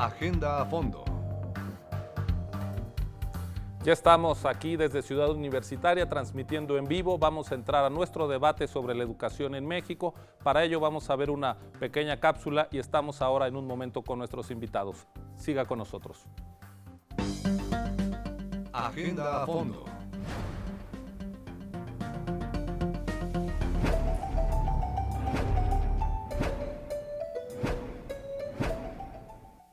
Agenda a fondo. Ya estamos aquí desde Ciudad Universitaria transmitiendo en vivo. Vamos a entrar a nuestro debate sobre la educación en México. Para ello vamos a ver una pequeña cápsula y estamos ahora en un momento con nuestros invitados. Siga con nosotros. Agenda a fondo.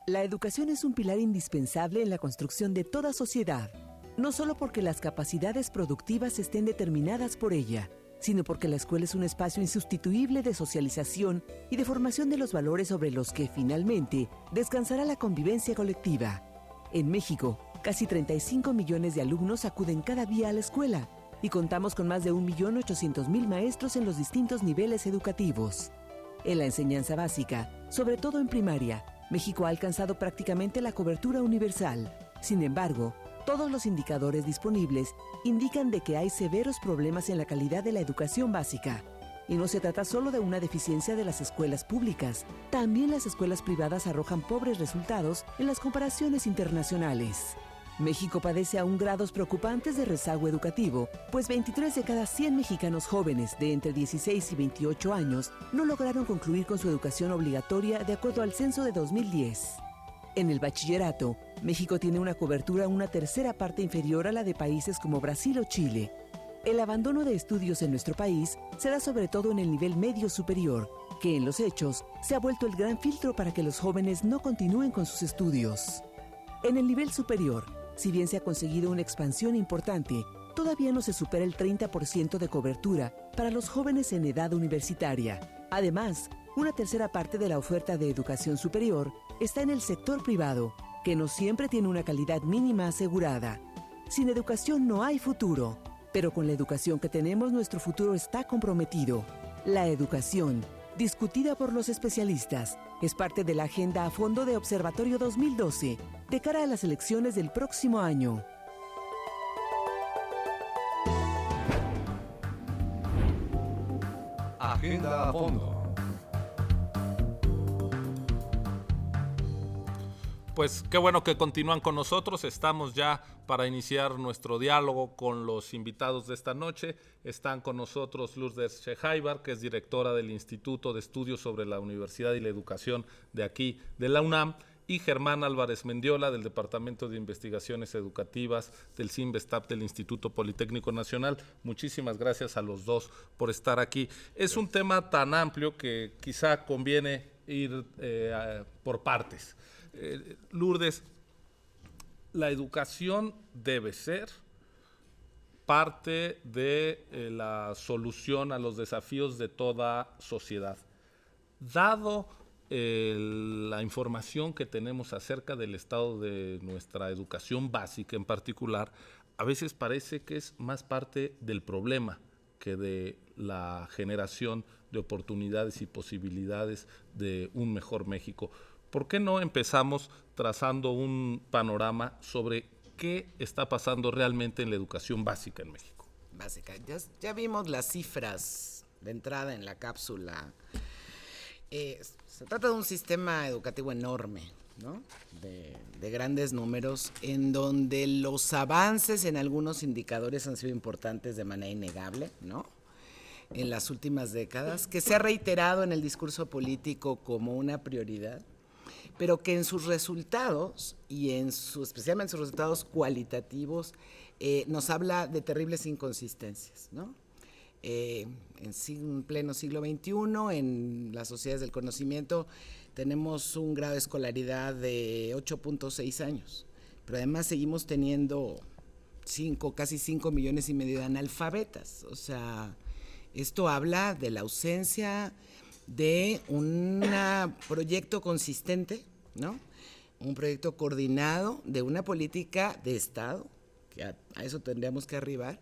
La educación es un pilar indispensable en la construcción de toda sociedad, no solo porque las capacidades productivas estén determinadas por ella, sino porque la escuela es un espacio insustituible de socialización y de formación de los valores sobre los que, finalmente, descansará la convivencia colectiva. En México, casi 35 millones de alumnos acuden cada día a la escuela y contamos con más de 1.800.000 maestros en los distintos niveles educativos. En la enseñanza básica, sobre todo en primaria, México ha alcanzado prácticamente la cobertura universal. Sin embargo, todos los indicadores disponibles indican de que hay severos problemas en la calidad de la educación básica. Y no se trata solo de una deficiencia de las escuelas públicas. También las escuelas privadas arrojan pobres resultados en las comparaciones internacionales. México padece aún grados preocupantes de rezago educativo, pues 23 de cada 100 mexicanos jóvenes de entre 16 y 28 años no lograron concluir con su educación obligatoria de acuerdo al censo de 2010. En el bachillerato, México tiene una cobertura una tercera parte inferior a la de países como Brasil o Chile. El abandono de estudios en nuestro país se da sobre todo en el nivel medio superior, que en los hechos se ha vuelto el gran filtro para que los jóvenes no continúen con sus estudios. En el nivel superior, si bien se ha conseguido una expansión importante, todavía no se supera el 30% de cobertura para los jóvenes en edad universitaria. Además, una tercera parte de la oferta de educación superior está en el sector privado, que no siempre tiene una calidad mínima asegurada. Sin educación no hay futuro, pero con la educación que tenemos nuestro futuro está comprometido. La educación, discutida por los especialistas, es parte de la agenda a fondo de Observatorio 2012, de cara a las elecciones del próximo año. Agenda a fondo. Pues qué bueno que continúan con nosotros. Estamos ya para iniciar nuestro diálogo con los invitados de esta noche. Están con nosotros Lourdes Shehaibar, que es directora del Instituto de Estudios sobre la Universidad y la Educación de aquí, de la UNAM, y Germán Álvarez Mendiola, del Departamento de Investigaciones Educativas del CINVESTAP del Instituto Politécnico Nacional. Muchísimas gracias a los dos por estar aquí. Es un tema tan amplio que quizá conviene ir por partes. Lourdes, la educación debe ser parte de la solución a los desafíos de toda sociedad. Dado la información que tenemos acerca del estado de nuestra educación básica en particular, a veces parece que es más parte del problema que de la generación de oportunidades y posibilidades de un mejor México. ¿Por qué no empezamos trazando un panorama sobre qué está pasando realmente en la educación básica en México? Básica. Ya vimos las cifras de entrada en la cápsula. Se trata de un sistema educativo enorme, ¿no? De grandes números, en donde los avances en algunos indicadores han sido importantes de manera innegable, ¿no? En las últimas décadas, que se ha reiterado en el discurso político como una prioridad, pero que en sus resultados, y especialmente en sus resultados cualitativos, nos habla de terribles inconsistencias, ¿no? En pleno siglo XXI, en las sociedades del conocimiento, tenemos un grado de escolaridad de 8.6 años, pero además seguimos teniendo casi 5 millones y medio de analfabetas. O sea, esto habla de la ausencia de un proyecto consistente, ¿no? Un proyecto coordinado de una política de Estado, que a eso tendríamos que arribar,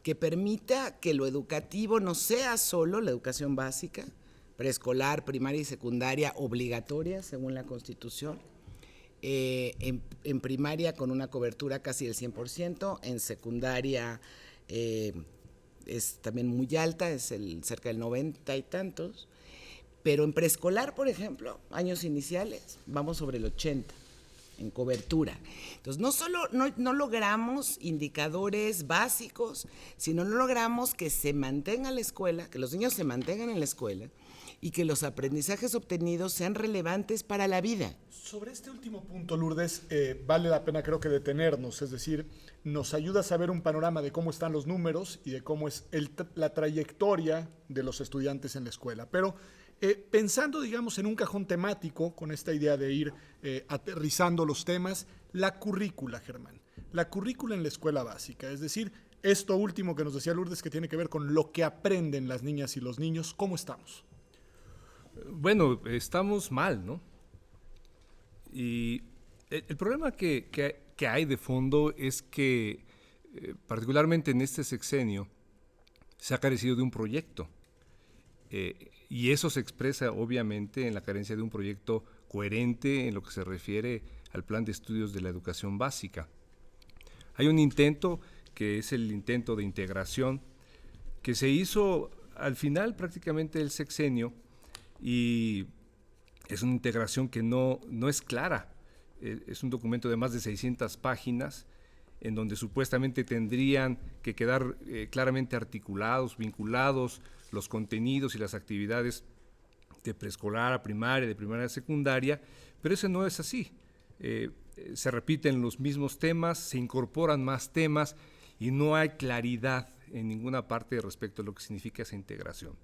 que permita que lo educativo no sea solo la educación básica, preescolar, primaria y secundaria obligatoria según la Constitución, en primaria con una cobertura casi del 100%, en secundaria es también muy alta, es cerca del 90 y tantos, pero en preescolar, por ejemplo, años iniciales, vamos sobre el 80. en cobertura. Entonces, no solo no logramos indicadores básicos, sino no logramos que se mantenga la escuela, que los niños se mantengan en la escuela y que los aprendizajes obtenidos sean relevantes para la vida. Sobre este último punto, Lourdes, vale la pena creo que detenernos, es decir, nos ayuda a saber un panorama de cómo están los números y de cómo es la trayectoria de los estudiantes en la escuela. Pero pensando, digamos, en un cajón temático, con esta idea de ir aterrizando los temas, la currícula, Germán, la currícula en la escuela básica, es decir, esto último que nos decía Lourdes, que tiene que ver con lo que aprenden las niñas y los niños, ¿cómo estamos? Bueno, estamos mal, ¿no? Y el problema que hay de fondo es que, particularmente en este sexenio, se ha carecido de un proyecto. Y eso se expresa, obviamente, en la carencia de un proyecto coherente en lo que se refiere al plan de estudios de la educación básica. Hay un intento, que es el intento de integración, que se hizo al final prácticamente del sexenio, y es una integración que no es clara. Es un documento de más de 600 páginas en donde supuestamente tendrían que quedar claramente articulados, vinculados los contenidos y las actividades de preescolar a primaria, de primaria a secundaria, pero eso no es así. Se repiten los mismos temas, se incorporan más temas y no hay claridad en ninguna parte respecto a lo que significa esa integración.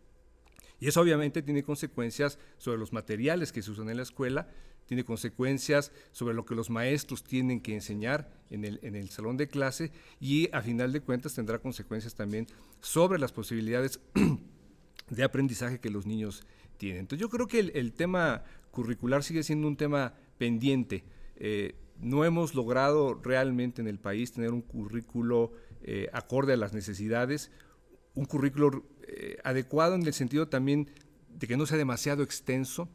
Y eso obviamente tiene consecuencias sobre los materiales que se usan en la escuela, tiene consecuencias sobre lo que los maestros tienen que enseñar en el salón de clase y a final de cuentas tendrá consecuencias también sobre las posibilidades de aprendizaje que los niños tienen. Entonces yo creo que el tema curricular sigue siendo un tema pendiente. No hemos logrado realmente en el país tener un currículo acorde a las necesidades, un currículo adecuado en el sentido también de que no sea demasiado extenso.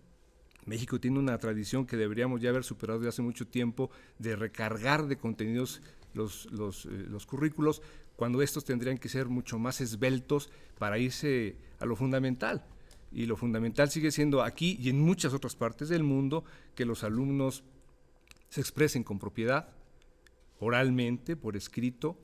México tiene una tradición que deberíamos ya haber superado desde hace mucho tiempo de recargar de contenidos los currículos, cuando estos tendrían que ser mucho más esbeltos para irse a lo fundamental. Y lo fundamental sigue siendo aquí y en muchas otras partes del mundo que los alumnos se expresen con propiedad, oralmente, por escrito,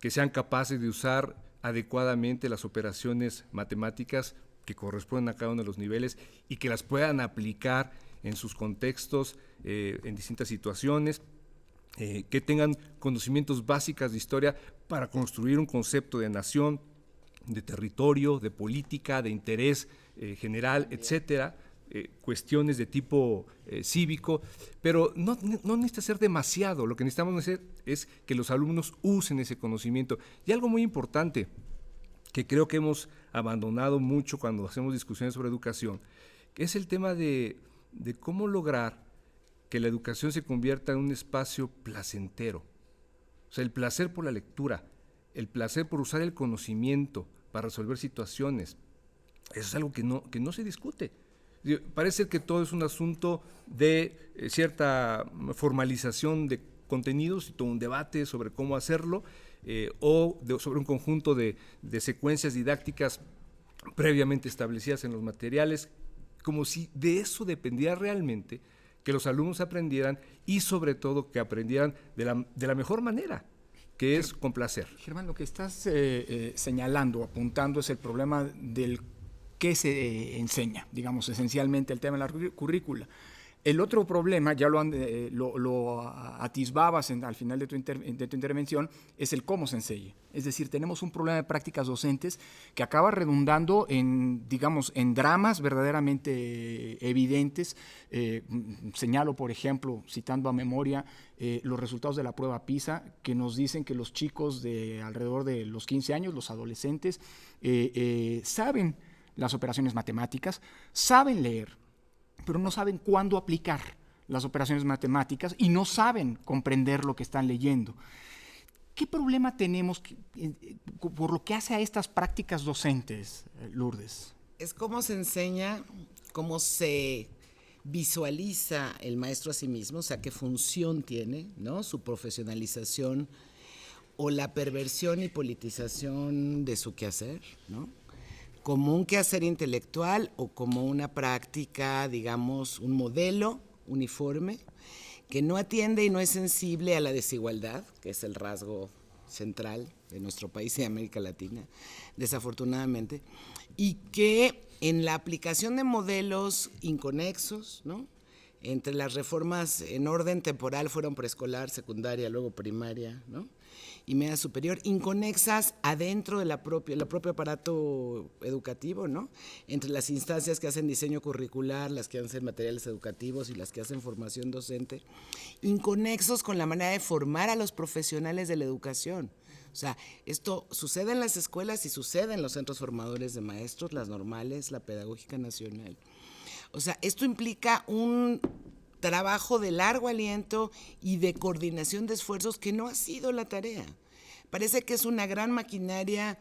que sean capaces de usar adecuadamente las operaciones matemáticas que corresponden a cada uno de los niveles y que las puedan aplicar en sus contextos, en distintas situaciones, que tengan conocimientos básicos de historia para construir un concepto de nación, de territorio, de política, de interés general, etcétera, cuestiones de tipo cívico, pero no necesita ser demasiado. Lo que necesitamos hacer es que los alumnos usen ese conocimiento. Y algo muy importante que creo que hemos abandonado mucho cuando hacemos discusiones sobre educación, que es el tema de cómo lograr que la educación se convierta en un espacio placentero. O sea, el placer por la lectura, el placer por usar el conocimiento para resolver situaciones. Eso es algo que no se discute. Parece ser que todo es un asunto de cierta formalización de contenidos y todo un debate sobre cómo hacerlo, sobre un conjunto de secuencias didácticas previamente establecidas en los materiales, como si de eso dependiera realmente que los alumnos aprendieran y sobre todo que aprendieran de la mejor manera, que es con placer. Germán, lo que estás señalando, apuntando, es el problema del qué se enseña, digamos, esencialmente el tema de la currícula. El otro problema, ya lo atisbabas al final de tu intervención, es el cómo se enseña. Es decir, tenemos un problema de prácticas docentes que acaba redundando en dramas verdaderamente evidentes. Señalo, por ejemplo, citando a memoria, los resultados de la prueba PISA, que nos dicen que los chicos de alrededor de los 15 años, los adolescentes, saben las operaciones matemáticas, saben leer, pero no saben cuándo aplicar las operaciones matemáticas y no saben comprender lo que están leyendo. ¿Qué problema tenemos por lo que hace a estas prácticas docentes, Lourdes? Es cómo se enseña, cómo se visualiza el maestro a sí mismo, o sea, qué función tiene, ¿no? Su profesionalización o la perversión y politización de su quehacer, ¿no? Como un quehacer intelectual o como una práctica, digamos, un modelo uniforme que no atiende y no es sensible a la desigualdad, que es el rasgo central de nuestro país y de América Latina, desafortunadamente, y que en la aplicación de modelos inconexos, ¿no?, entre las reformas en orden temporal fueron preescolar, secundaria, luego primaria, ¿no?, y media superior, inconexas adentro de el propio aparato educativo, ¿no?, entre las instancias que hacen diseño curricular, las que hacen materiales educativos y las que hacen formación docente, inconexos con la manera de formar a los profesionales de la educación. O sea, esto sucede en las escuelas y sucede en los centros formadores de maestros, las normales, la pedagógica nacional. O sea, esto implica un trabajo de largo aliento y de coordinación de esfuerzos que no ha sido la tarea. Parece que es una gran maquinaria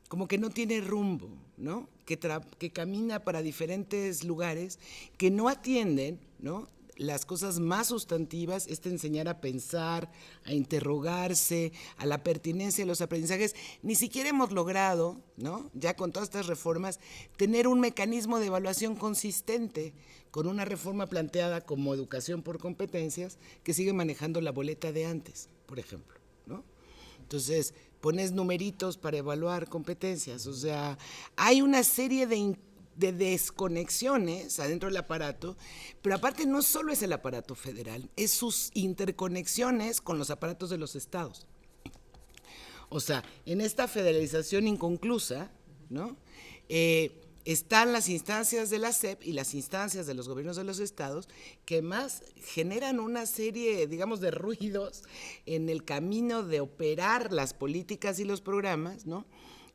como que no tiene rumbo, ¿no?, que camina para diferentes lugares, que no atienden, ¿no?, las cosas más sustantivas, enseñar a pensar, a interrogarse, a la pertinencia de los aprendizajes. Ni siquiera hemos logrado, ¿no?, ya con todas estas reformas, tener un mecanismo de evaluación consistente, con una reforma planteada como educación por competencias, que sigue manejando la boleta de antes, por ejemplo, ¿no? Entonces, pones numeritos para evaluar competencias. O sea, hay una serie de desconexiones adentro del aparato, pero aparte no solo es el aparato federal, es sus interconexiones con los aparatos de los estados. O sea, en esta federalización inconclusa, ¿no?, están las instancias de la SEP y las instancias de los gobiernos de los estados, que más generan una serie, digamos, de ruidos en el camino de operar las políticas y los programas, ¿no?,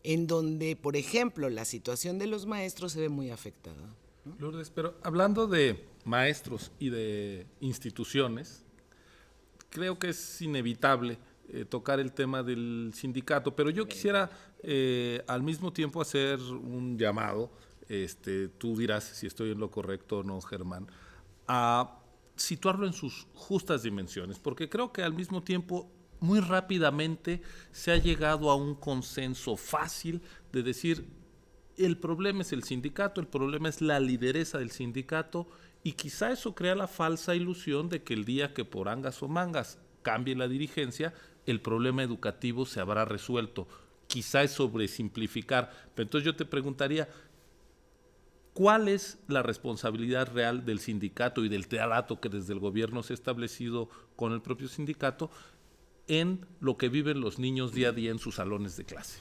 en donde, por ejemplo, la situación de los maestros se ve muy afectada, ¿no? Lourdes, pero hablando de maestros y de instituciones, creo que es inevitable tocar el tema del sindicato, pero yo quisiera al mismo tiempo hacer un llamado, tú dirás si estoy en lo correcto o no, Germán, a situarlo en sus justas dimensiones, porque creo que al mismo tiempo muy rápidamente se ha llegado a un consenso fácil de decir el problema es el sindicato, el problema es la lideresa del sindicato, y quizá eso crea la falsa ilusión de que el día que por angas o mangas cambie la dirigencia, el problema educativo se habrá resuelto. Quizá es sobresimplificar, pero entonces yo te preguntaría, ¿cuál es la responsabilidad real del sindicato y del trato que desde el gobierno se ha establecido con el propio sindicato en lo que viven los niños día a día en sus salones de clase?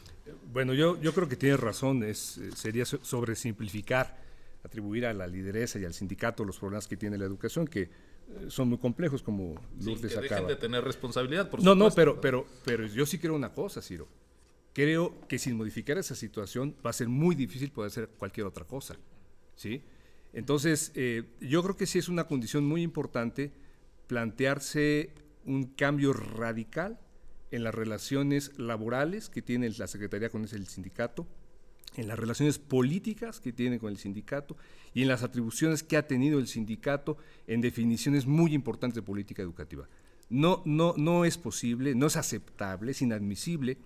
Bueno, yo creo que tienes razón, sería sobresimplificar, atribuir a la lideresa y al sindicato los problemas que tiene la educación, que son muy complejos, como Lourdes que acaba. dejen de tener responsabilidad, por No, supuesto. pero yo sí creo una cosa, Ciro. Creo que sin modificar esa situación va a ser muy difícil poder hacer cualquier otra cosa, ¿sí? Entonces, yo creo que sí es una condición muy importante plantearse un cambio radical en las relaciones laborales que tiene la Secretaría con el sindicato, en las relaciones políticas que tiene con el sindicato y en las atribuciones que ha tenido el sindicato en definiciones muy importantes de política educativa. No es posible, no es aceptable, es inadmisible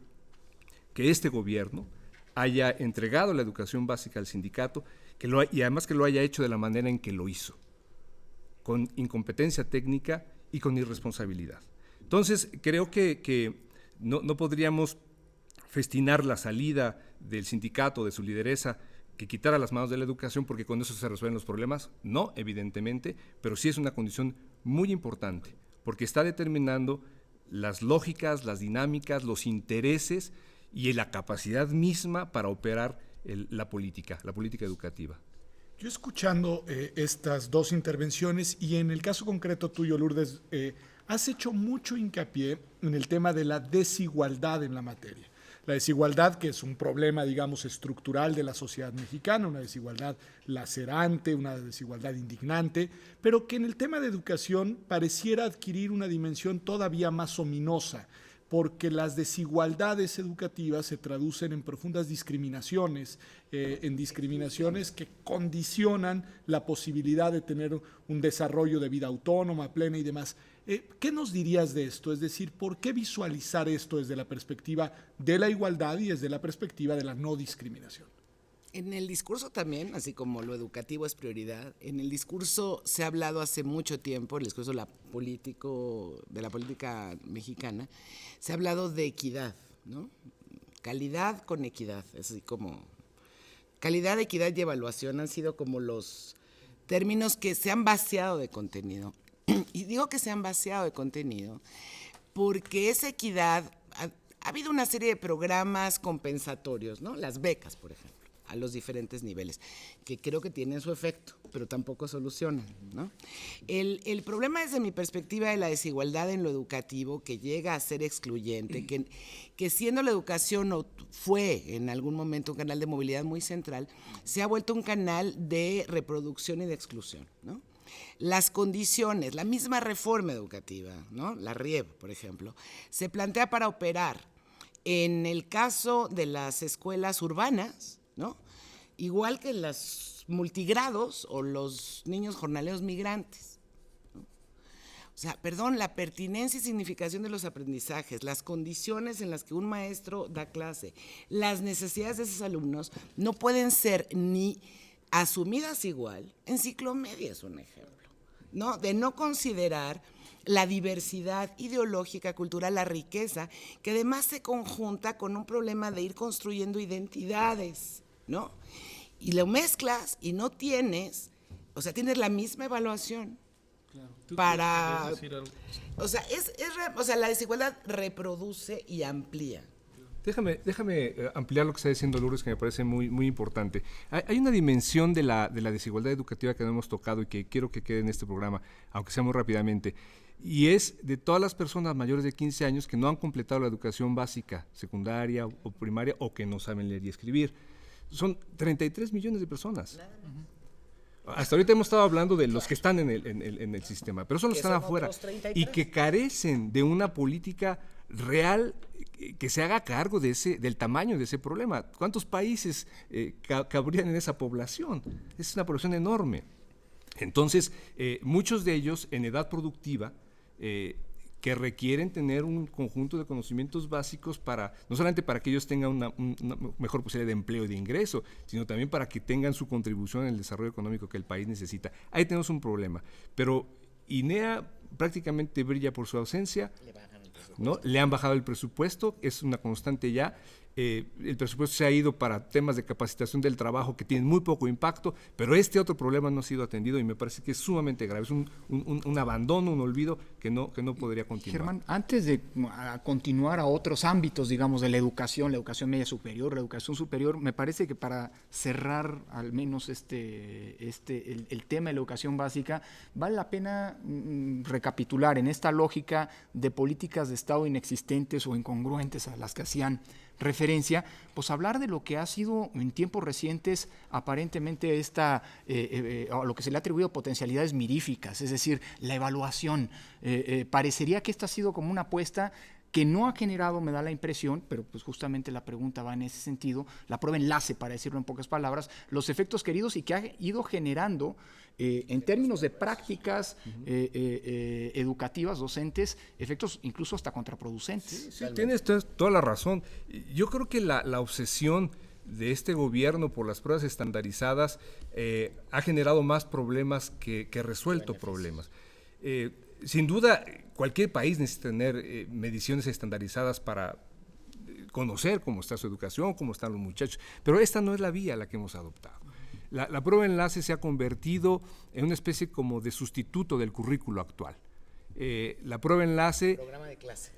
que este gobierno haya entregado la educación básica al sindicato y además que lo haya hecho de la manera en que lo hizo, con incompetencia técnica y con irresponsabilidad. Entonces, creo que no podríamos festinar la salida del sindicato, de su lideresa, que quitara las manos de la educación porque con eso se resuelven los problemas. No, evidentemente, pero sí es una condición muy importante porque está determinando las lógicas, las dinámicas, los intereses y la capacidad misma para operar la política educativa. Yo escuchando estas dos intervenciones y en el caso concreto tuyo, Lourdes, has hecho mucho hincapié en el tema de la desigualdad en la materia. La desigualdad que es un problema, digamos, estructural de la sociedad mexicana, una desigualdad lacerante, una desigualdad indignante, pero que en el tema de educación pareciera adquirir una dimensión todavía más ominosa, porque las desigualdades educativas se traducen en profundas discriminaciones, en discriminaciones que condicionan la posibilidad de tener un desarrollo de vida autónoma, plena y demás. ¿Qué nos dirías de esto? Es decir, ¿por qué visualizar esto desde la perspectiva de la igualdad y desde la perspectiva de la no discriminación? En el discurso también, así como lo educativo es prioridad, en el discurso se ha hablado hace mucho tiempo, el discurso de la política mexicana, se ha hablado de equidad, ¿no? Calidad con equidad, es así como calidad, equidad y evaluación han sido como los términos que se han vaciado de contenido. Y digo que se han vaciado de contenido porque esa equidad, ha habido una serie de programas compensatorios, ¿no? Las becas, por ejemplo, a los diferentes niveles, que creo que tienen su efecto, pero tampoco solucionan, ¿no? El problema desde mi perspectiva de la desigualdad en lo educativo, que llega a ser excluyente, que siendo la educación fue en algún momento un canal de movilidad muy central, se ha vuelto un canal de reproducción y de exclusión, ¿no? Las condiciones, la misma reforma educativa, ¿no? La RIEV, por ejemplo, se plantea para operar en el caso de las escuelas urbanas, ¿no? Igual que las multigrados o los niños jornaleros migrantes, ¿no? O sea, perdón, la pertinencia y significación de los aprendizajes, las condiciones en las que un maestro da clase, las necesidades de esos alumnos no pueden ser ni asumidas igual. En ciclomedia es un ejemplo, ¿no? De no considerar la diversidad ideológica, cultural, la riqueza, que además se conjunta con un problema de ir construyendo identidades, ¿no? Y lo mezclas y no tienes, o sea, tienes la misma evaluación. Claro. Para, o sea, la desigualdad reproduce y amplía. Déjame ampliar lo que está diciendo Lourdes, que me parece muy, muy importante. Hay una dimensión de la desigualdad educativa que no hemos tocado y que quiero que quede en este programa, aunque sea muy rápidamente, y es de todas las personas mayores de 15 años que no han completado la educación básica, secundaria o primaria, o que no saben leer y escribir. Son 33 millones de personas. Hasta ahorita hemos estado hablando de los que están en el sistema, pero son los que están afuera y que carecen de una política real que se haga cargo del tamaño de ese problema. ¿Cuántos países cabrían en esa población? Es una población enorme. Entonces, muchos de ellos en edad productiva, que requieren tener un conjunto de conocimientos básicos no solamente para que ellos tengan una mejor posibilidad de empleo y de ingreso, sino también para que tengan su contribución en el desarrollo económico que el país necesita. Ahí tenemos un problema, pero INEA prácticamente brilla por su ausencia, ¿no? Le han bajado el presupuesto, es una constante ya. El presupuesto se ha ido para temas de capacitación del trabajo que tienen muy poco impacto, pero este otro problema no ha sido atendido y me parece que es sumamente grave, es un abandono, un olvido que no podría continuar. Germán, antes de continuar a otros ámbitos, digamos, de la educación media superior, la educación superior, me parece que para cerrar al menos el tema de la educación básica, vale la pena recapitular en esta lógica de políticas de Estado inexistentes o incongruentes a las que hacían referencia, pues hablar de lo que ha sido en tiempos recientes aparentemente a lo que se le ha atribuido potencialidades miríficas, es decir, la evaluación. Parecería que esta ha sido como una apuesta que no ha generado, me da la impresión, pero pues justamente la pregunta va en ese sentido, la prueba enlace, para decirlo en pocas palabras, los efectos queridos y que ha ido generando, en términos de prácticas educativas, docentes, efectos incluso hasta contraproducentes. Sí, tienes toda la razón. Yo creo que la obsesión de este gobierno por las pruebas estandarizadas ha generado más problemas que resuelto problemas. Sin duda, cualquier país necesita tener mediciones estandarizadas para conocer cómo está su educación, cómo están los muchachos, pero esta no es la vía a la que hemos adoptado. La prueba enlace se ha convertido en una especie como de sustituto del currículo actual. La prueba enlace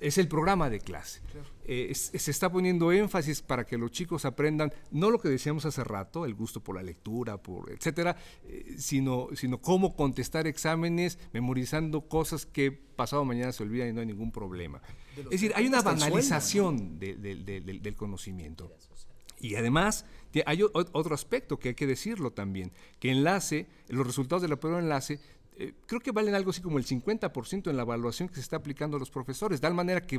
es el programa de clase. Claro. Se está poniendo énfasis para que los chicos aprendan no lo que decíamos hace rato, el gusto por la lectura, etcétera, sino cómo contestar exámenes memorizando cosas que pasado mañana se olvidan y no hay ningún problema. Es decir, hay una banalización del conocimiento. Y además hay otro aspecto que hay que decirlo también, que los resultados de la prueba enlace creo que valen algo así como el 50% en la evaluación que se está aplicando a los profesores, de tal manera que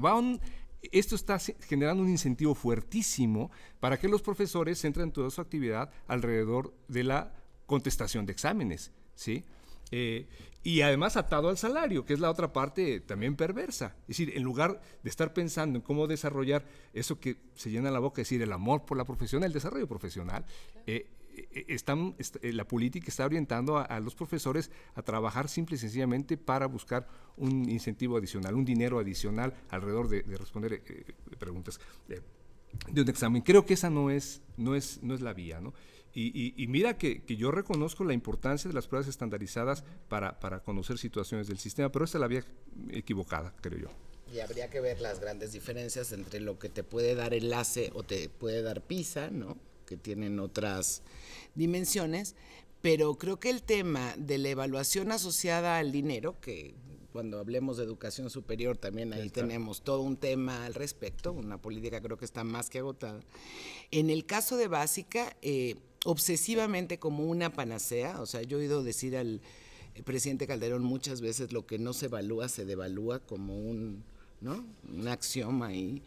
esto está generando un incentivo fuertísimo para que los profesores centren toda su actividad alrededor de la contestación de exámenes, ¿sí? Y además atado al salario, que es la otra parte también perversa. Es decir, en lugar de estar pensando en cómo desarrollar eso que se llena la boca, es decir, el amor por la profesión, el desarrollo profesional, la política está orientando a los profesores a trabajar simple y sencillamente para buscar un incentivo adicional, un dinero adicional alrededor de responder preguntas de un examen. Creo que esa no es la vía, ¿no? Y mira que yo reconozco la importancia de las pruebas estandarizadas para conocer situaciones del sistema, pero esta es la vía equivocada, creo yo. Y habría que ver las grandes diferencias entre lo que te puede dar Enlace o te puede dar PISA, ¿no? Que tienen otras dimensiones, pero creo que el tema de la evaluación asociada al dinero, que cuando hablemos de educación superior también ahí tenemos todo un tema al respecto, una política creo que está más que agotada. En el caso de básica, obsesivamente como una panacea, o sea, yo he oído decir al presidente Calderón muchas veces lo que no se evalúa se devalúa como un axioma ahí.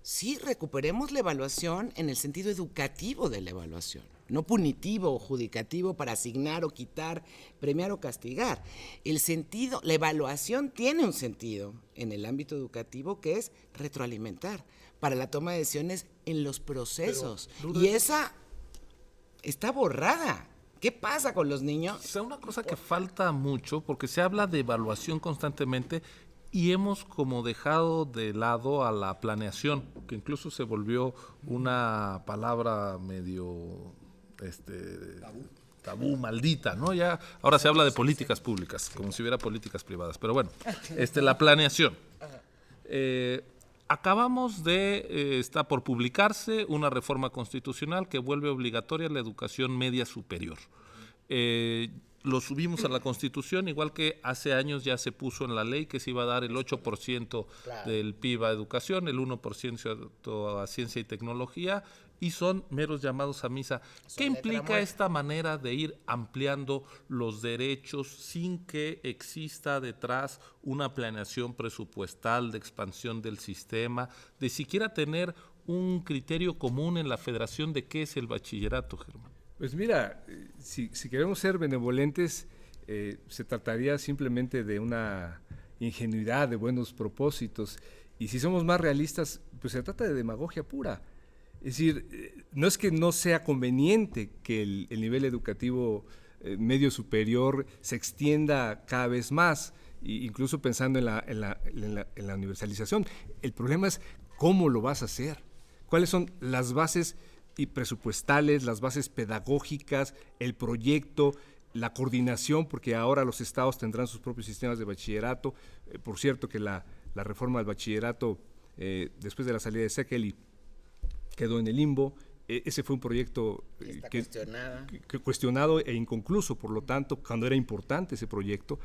Sí, recuperemos la evaluación en el sentido educativo de la evaluación, no punitivo o judicativo para asignar o quitar, premiar o castigar. La evaluación tiene un sentido en el ámbito educativo que es retroalimentar para la toma de decisiones en los procesos. Y esa está borrada. ¿Qué pasa con los niños? O sea, una cosa que falta mucho, porque se habla de evaluación constantemente y hemos como dejado de lado a la planeación, que incluso se volvió una palabra medio tabú, maldita, ¿no? Ya ahora se habla de políticas públicas, como si hubiera políticas privadas, pero bueno, la planeación. Acabamos está por publicarse una reforma constitucional que vuelve obligatoria la educación media superior. Lo subimos a la Constitución, igual que hace años ya se puso en la ley que se iba a dar el 8% del PIB a educación, el 1% a ciencia y tecnología, y son meros llamados a misa. ¿Qué implica esta manera de ir ampliando los derechos sin que exista detrás una planeación presupuestal de expansión del sistema, de siquiera tener un criterio común en la federación de qué es el bachillerato, Germán? Pues mira, si queremos ser benevolentes, se trataría simplemente de una ingenuidad, de buenos propósitos, y si somos más realistas, pues se trata de demagogia pura. Es decir, no es que no sea conveniente que el nivel educativo medio superior se extienda cada vez más, incluso pensando en la universalización. El problema es cómo lo vas a hacer, cuáles son las bases y presupuestales, las bases pedagógicas, el proyecto, la coordinación, porque ahora los estados tendrán sus propios sistemas de bachillerato. Por cierto que la reforma del bachillerato, después de la salida de Sekeli, quedó en el limbo. Ese fue un proyecto cuestionado e inconcluso, por lo tanto, cuando era importante ese proyecto.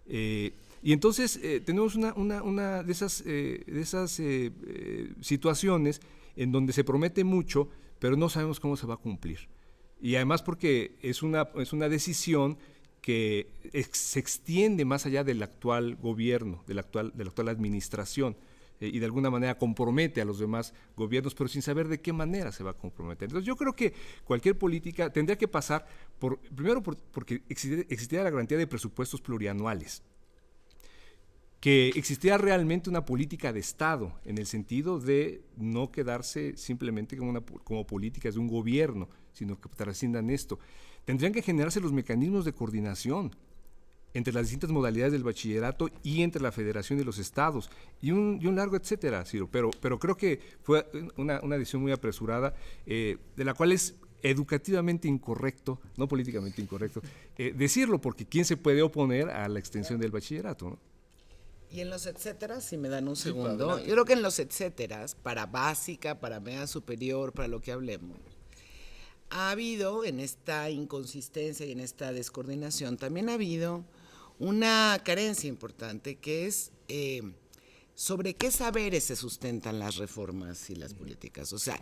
Y entonces tenemos una de esas situaciones en donde se promete mucho, pero no sabemos cómo se va a cumplir. Y además porque es una decisión que se extiende más allá del actual gobierno, de la actual administración, y de alguna manera compromete a los demás gobiernos, pero sin saber de qué manera se va a comprometer. Entonces yo creo que cualquier política tendría que pasar primero porque existiera la garantía de presupuestos plurianuales, que existiera realmente una política de Estado, en el sentido de no quedarse simplemente como políticas de un gobierno, sino que trasciendan esto. Tendrían que generarse los mecanismos de coordinación entre las distintas modalidades del bachillerato y entre la federación y los estados, y un largo etcétera, Ciro, pero creo que fue una decisión muy apresurada, de la cual es educativamente incorrecto, no políticamente incorrecto, decirlo, porque ¿quién se puede oponer a la extensión del bachillerato, ¿no? Y en los etcéteras, si me dan un segundo, yo creo que en los etcéteras, para básica, para media superior, para lo que hablemos, ha habido en esta inconsistencia y en esta descoordinación, también ha habido una carencia importante que es sobre qué saberes se sustentan las reformas y las políticas. O sea,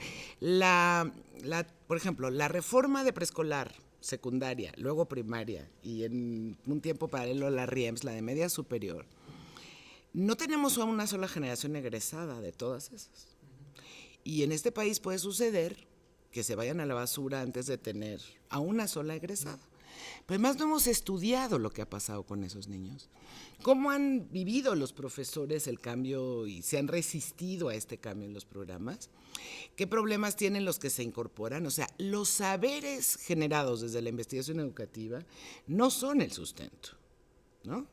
por ejemplo, la reforma de preescolar, secundaria, luego primaria y en un tiempo paralelo la RIEMS, la de media superior, no tenemos una sola generación egresada de todas esas. Y en este país puede suceder que se vayan a la basura antes de tener a una sola egresada. Pero además no hemos estudiado lo que ha pasado con esos niños. ¿Cómo han vivido los profesores el cambio y se han resistido a este cambio en los programas? ¿Qué problemas tienen los que se incorporan? O sea, los saberes generados desde la investigación educativa no son el sustento, ¿no?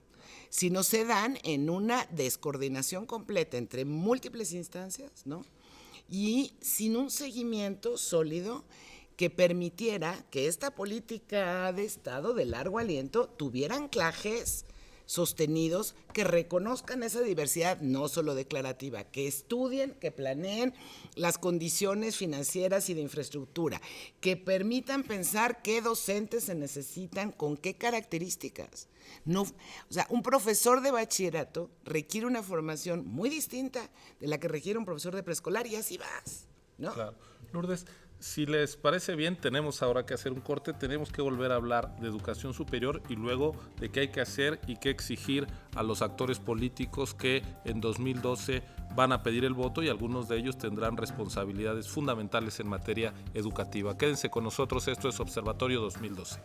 Sino se dan en una descoordinación completa entre múltiples instancias, ¿no? Y sin un seguimiento sólido que permitiera que esta política de Estado de largo aliento tuviera anclajes sostenidos que reconozcan esa diversidad, no solo declarativa, que estudien, que planeen las condiciones financieras y de infraestructura, que permitan pensar qué docentes se necesitan, con qué características. No, o sea, un profesor de bachillerato requiere una formación muy distinta de la que requiere un profesor de preescolar y así vas, ¿no? Claro. Lourdes, si les parece bien, tenemos ahora que hacer un corte, tenemos que volver a hablar de educación superior y luego de qué hay que hacer y qué exigir a los actores políticos que en 2012 van a pedir el voto y algunos de ellos tendrán responsabilidades fundamentales en materia educativa. Quédense con nosotros, esto es Observatorio 2012.